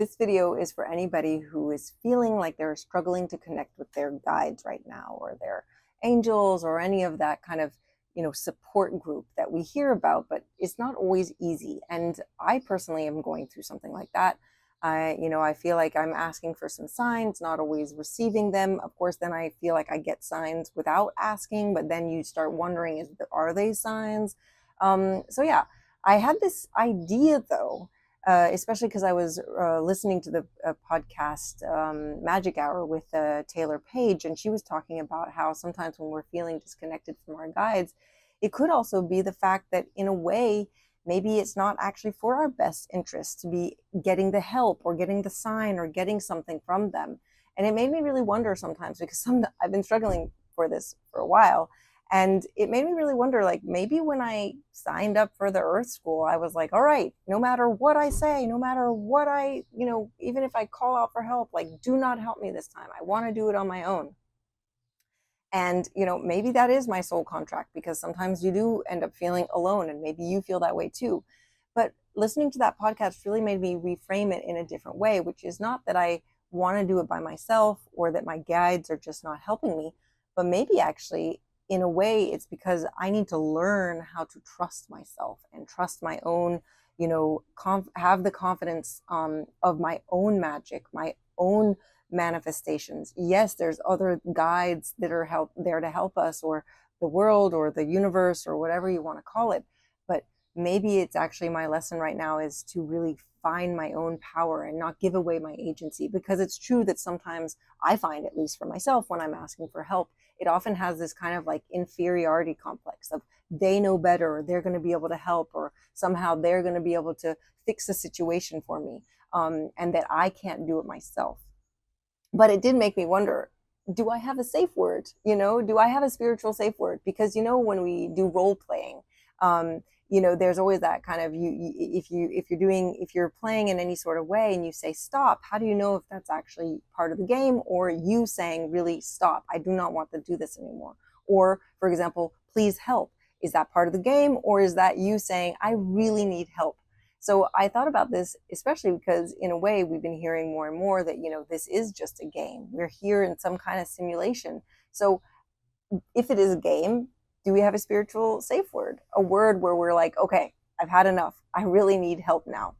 This video is for anybody who is feeling like they're struggling to connect with their guides right now, or their angels, or any of that kind of, support group that we hear about, but it's not always easy. And I personally am going through something like that. I feel like I'm asking for some signs, not always receiving them. Of course, then I feel like I get signs without asking, but then you start wondering, are they signs? So yeah, I had this idea though, especially because I was listening to the podcast Magic Hour with Taylor Page, and she was talking about how sometimes when we're feeling disconnected from our guides, it could also be the fact that in a way, maybe it's not actually for our best interest to be getting the help or getting the sign or getting something from them. And it made me really wonder sometimes, because I've been struggling for this for a while. And it made me really wonder, like, maybe when I signed up for the Earth School, I was like, all right, no matter what I say, no matter what even if I call out for help, like, do not help me this time. I want to do it on my own. And, maybe that is my soul contract, because sometimes you do end up feeling alone, and maybe you feel that way too. But listening to that podcast really made me reframe it in a different way, which is not that I want to do it by myself or that my guides are just not helping me, but maybe actually in a way it's because I need to learn how to trust myself and trust my own, have the confidence of my own magic, my own manifestations. Yes, there's other guides that are there to help us, or the world or the universe or whatever you want to call it. But maybe it's actually my lesson right now is to really find my own power and not give away my agency, because it's true that sometimes I find, at least for myself, when I'm asking for help, it often has this kind of like inferiority complex of they know better, or they're going to be able to help, or somehow they're going to be able to fix the situation for me, and that I can't do it myself. But it did make me wonder, do I have a safe word? Do I have a spiritual safe word? Because when we do role playing, there's always that kind of if you're playing in any sort of way and you say stop, how do you know if that's actually part of the game, or you saying really stop, I do not want to do this anymore? Or for example, please help, is that part of the game, or is that you saying I really need help? So I thought about this, especially because in a way we've been hearing more and more that, this is just a game. We're here in some kind of simulation. So if it is a game, do we have a spiritual safe word? A word where we're like, okay, I've had enough. I really need help now.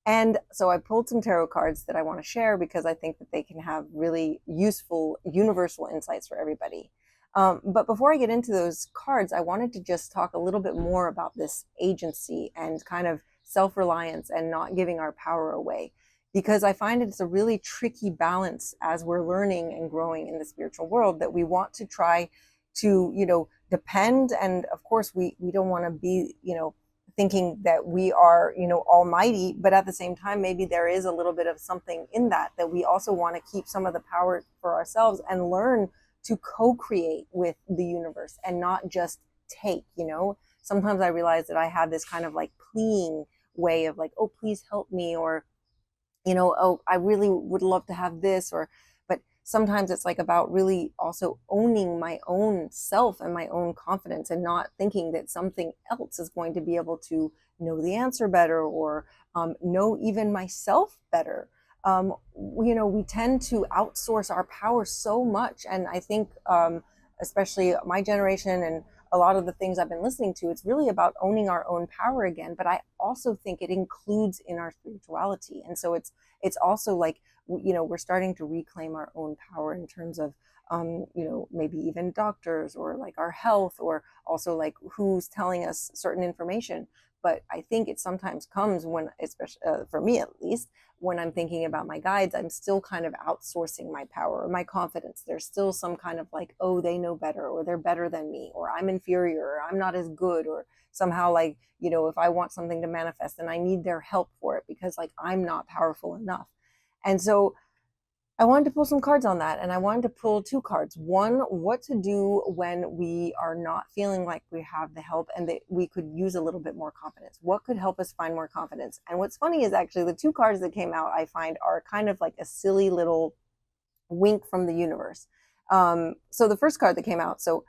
And so I pulled some tarot cards that I want to share, because I think that they can have really useful, universal insights for everybody. But before I get into those cards, I wanted to just talk a little bit more about this agency and kind of self-reliance and not giving our power away, because I find it's a really tricky balance as we're learning and growing in the spiritual world, that we want to try to depend, and of course we don't want to be thinking that we are almighty, but at the same time maybe there is a little bit of something in that we also want to keep some of the power for ourselves and learn to co-create with the universe and not just take. Sometimes I realize that I have this kind of like pleading way of like, oh, please help me, or oh, I really would love to have this, but sometimes it's like about really also owning my own self and my own confidence, and not thinking that something else is going to be able to know the answer better, or know even myself better. We tend to outsource our power so much. And I think, especially my generation and a lot of the things I've been listening to, it's really about owning our own power again. But I also think it includes in our spirituality. And so it's also like, we're starting to reclaim our own power in terms of, maybe even doctors, or like our health, or also like who's telling us certain information. But I think it sometimes comes when, especially for me at least, when I'm thinking about my guides, I'm still kind of outsourcing my power or my confidence. There's still some kind of like, oh, they know better, or they're better than me, or I'm inferior, or I'm not as good, or somehow like, if I want something to manifest, then I need their help for it, because like I'm not powerful enough. And so I wanted to pull some cards on that, and I wanted to pull two cards. One, what to do when we are not feeling like we have the help and that we could use a little bit more confidence. What could help us find more confidence? And what's funny is actually the two cards that came out, I find, are kind of like a silly little wink from the universe. So the first card that came out, so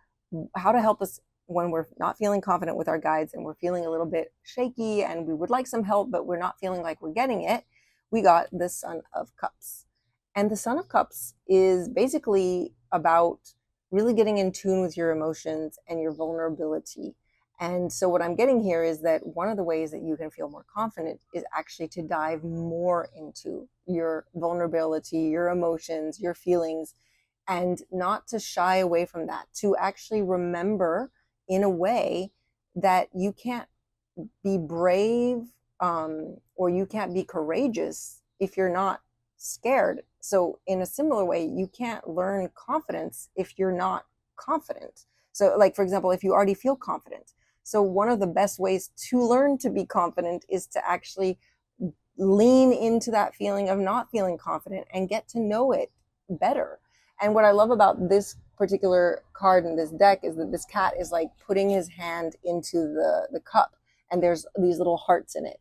how to help us when we're not feeling confident with our guides and we're feeling a little bit shaky and we would like some help, but we're not feeling like we're getting it. we got the Son of Cups. And the Son of Cups is basically about really getting in tune with your emotions and your vulnerability. And so, what I'm getting here is that one of the ways that you can feel more confident is actually to dive more into your vulnerability, your emotions, your feelings, and not to shy away from that, to actually remember in a way that you can't be brave, or you can't be courageous if you're not scared. So, in a similar way, you can't learn confidence if you're not confident. So, like, for example, if you already feel confident. So, one of the best ways to learn to be confident is to actually lean into that feeling of not feeling confident and get to know it better. And what I love about this particular card in this deck is that this cat is like putting his hand into the cup, and there's these little hearts in it.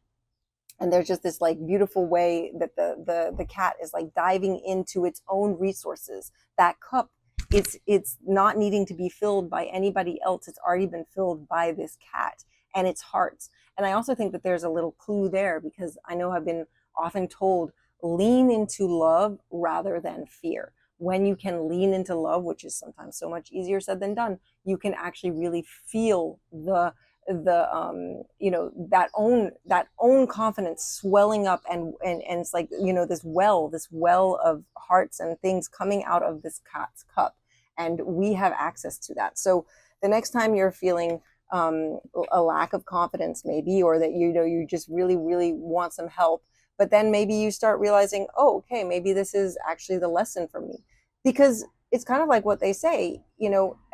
And there's just this like beautiful way that the cat is like diving into its own resources. That cup, it's not needing to be filled by anybody else. It's already been filled by this cat and its hearts. And I also think that there's a little clue there, because I know I've been often told, lean into love rather than fear. When you can lean into love, which is sometimes so much easier said than done, you can actually really feel the that own confidence swelling up, and it's like, this well of hearts and things coming out of this cat's cup, and we have access to that. So the next time you're feeling a lack of confidence, maybe, or that you just really want some help, but then maybe you start realizing, oh, okay, maybe this is actually the lesson for me. Because it's kind of like what they say,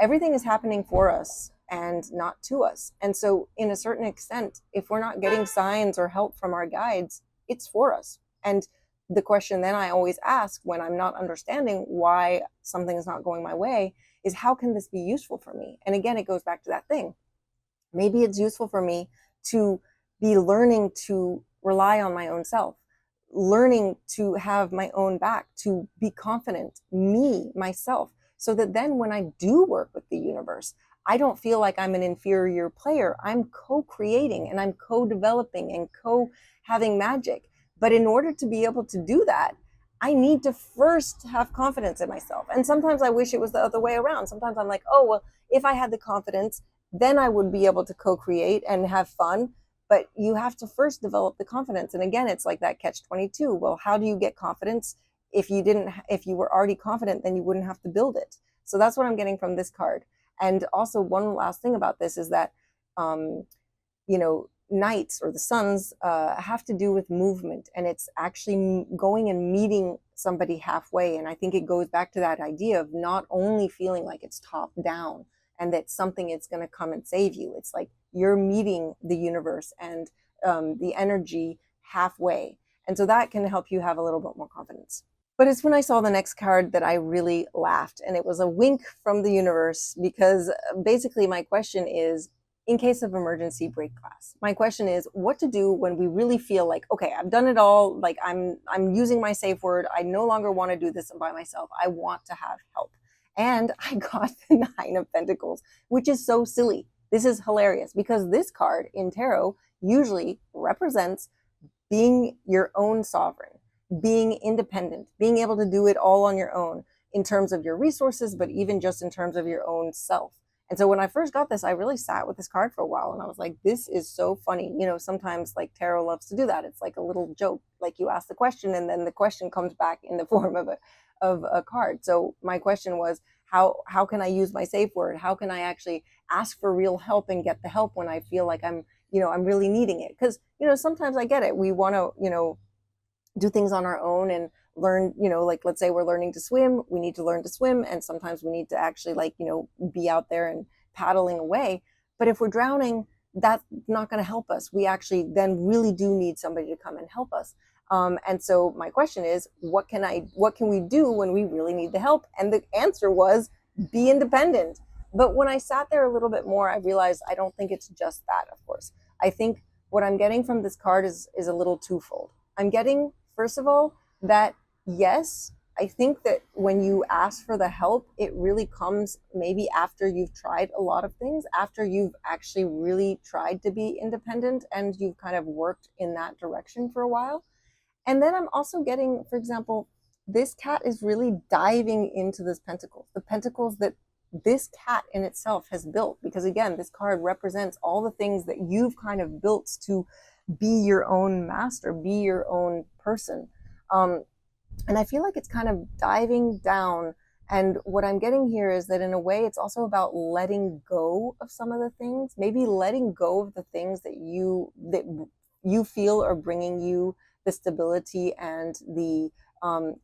everything is happening for us and not to us. And so, in a certain extent, if we're not getting signs or help from our guides, it's for us. And the question then I always ask when I'm not understanding why something is not going my way is, how can this be useful for me? And again, it goes back to that thing. Maybe it's useful for me to be learning to rely on my own self, learning to have my own back, to be confident, myself, so that then when I do work with the universe, I don't feel like I'm an inferior player. I'm co-creating and I'm co-developing and co-having magic. But in order to be able to do that, I need to first have confidence in myself. And sometimes I wish it was the other way around. Sometimes I'm like, oh, well, if I had the confidence, then I would be able to co-create and have fun. But you have to first develop the confidence. And again, it's like that catch-22. Well, how do you get confidence? If you were already confident, then you wouldn't have to build it. So that's what I'm getting from this card. And also, one last thing about this is that, nights or the suns have to do with movement, and it's actually going and meeting somebody halfway. And I think it goes back to that idea of not only feeling like it's top down and that something is going to come and save you. It's like you're meeting the universe and the energy halfway. And so that can help you have a little bit more confidence. But it's when I saw the next card that I really laughed. And it was a wink from the universe, because basically my question is, in case of emergency, break glass. My question is what to do when we really feel like, okay, I've done it all. Like I'm using my safe word. I no longer want to do this by myself. I want to have help. And I got the Nine of Pentacles, which is so silly. This is hilarious, because this card in tarot usually represents being your own sovereign, being independent, being able to do it all on your own in terms of your resources, but even just in terms of your own self. And so when I first got this, I really sat with this card for a while, and I was like, this is so funny. Sometimes like tarot loves to do that. It's like a little joke. Like you ask the question and then the question comes back in the form of a card. So my question was, how can I use my safe word? How can I actually ask for real help and get the help when I feel like I'm really needing it? Because, sometimes I get it. We want to, do things on our own and learn, like let's say we're learning to swim, we need to learn to swim, and sometimes we need to actually be out there and paddling away. But if we're drowning, that's not going to help us. We actually then really do need somebody to come and help us. And so my question is, what can we do when we really need the help? And the answer was, be independent. But when I sat there a little bit more, I realized I don't think it's just that, of course. I think what I'm getting from this card is a little twofold. I'm getting, first of all, that yes, I think that when you ask for the help, it really comes maybe after you've tried a lot of things, after you've actually really tried to be independent and you've kind of worked in that direction for a while. And then I'm also getting, for example, this cat is really diving into this pentacles, the pentacles that this cat in itself has built. Because again, this card represents all the things that you've kind of built to be your own master, be your own person. And I feel like it's kind of diving down. And what I'm getting here is that in a way, it's also about letting go of some of the things, maybe letting go of the things that you feel are bringing you the stability and the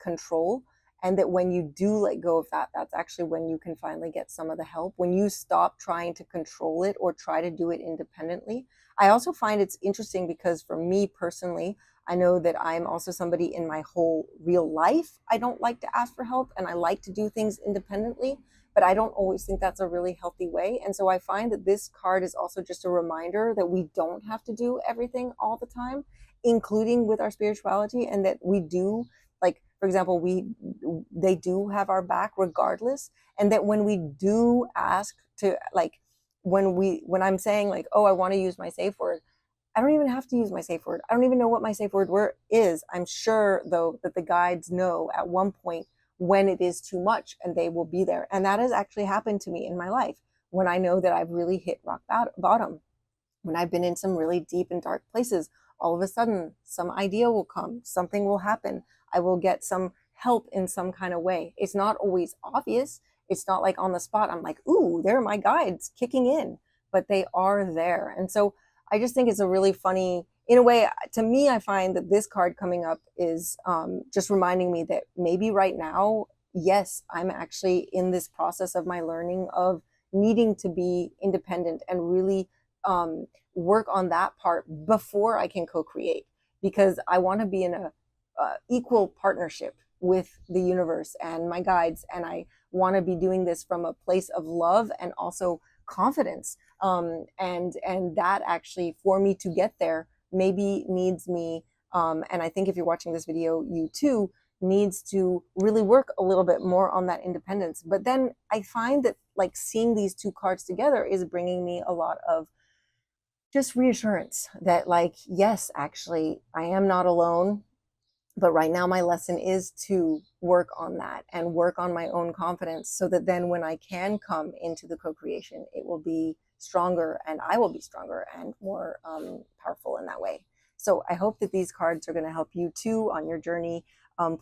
control. And that when you do let go of that, that's actually when you can finally get some of the help. When you stop trying to control it or try to do it independently. I also find it's interesting because for me personally, I know that I'm also somebody in my whole real life. I don't like to ask for help and I like to do things independently, but I don't always think that's a really healthy way. And so I find that this card is also just a reminder that we don't have to do everything all the time, including with our spirituality, and that we do, like, for example, they do have our back regardless. And that when we do ask to, like, when I'm saying like, oh, I want to use my safe word, I don't even have to use my safe word. I don't even know what my safe word is. I'm sure, though, that the guides know at one point when it is too much and they will be there. And that has actually happened to me in my life when I know that I've really hit rock bottom, when I've been in some really deep and dark places. All of a sudden, some idea will come, something will happen. I will get some help in some kind of way. It's not always obvious. It's not like on the spot, I'm like, ooh, there are my guides kicking in, but they are there. And so I just think it's a really funny, in a way, to me, I find that this card coming up is just reminding me that maybe right now, yes, I'm actually in this process of my learning of needing to be independent and really work on that part before I can co-create, because I want to be in a equal partnership with the universe and my guides, and I want to be doing this from a place of love and also confidence. And that actually, for me to get there, maybe needs me, and I think if you're watching this video, you too needs to really work a little bit more on that independence. But then I find that, like, seeing these two cards together is bringing me a lot of just reassurance that, like, yes, actually, I am not alone. But right now, my lesson is to work on that and work on my own confidence, so that then when I can come into the co-creation, it will be stronger and I will be stronger and more powerful in that way. So I hope that these cards are going to help you too on your journey.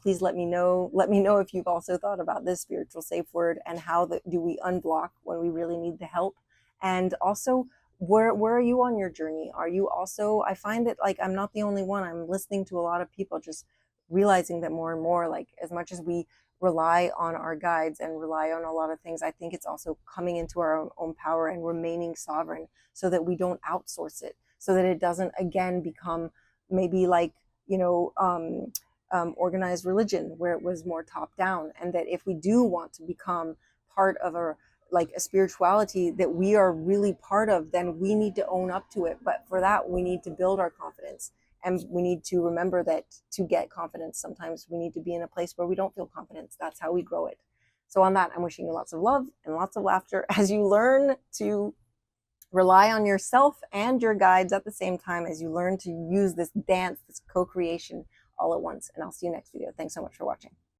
Please let me know. Let me know if you've also thought about this spiritual safe word and how do we unblock when we really need the help. And also, where are you on your journey? Are you also, I find that, like, I'm not the only one. I'm listening to a lot of people just realizing that more and more, like, as much as we rely on our guides and rely on a lot of things, I think it's also coming into our own power and remaining sovereign, so that we don't outsource it, so that it doesn't again become maybe like, organized religion where it was more top down. And that if we do want to become part of a spirituality that we are really part of, then we need to own up to it. But for that, we need to build our confidence. And we need to remember that to get confidence, sometimes we need to be in a place where we don't feel confidence. That's how we grow it. So on that, I'm wishing you lots of love and lots of laughter as you learn to rely on yourself and your guides at the same time, as you learn to use this dance, this co-creation all at once. And I'll see you next video. Thanks so much for watching.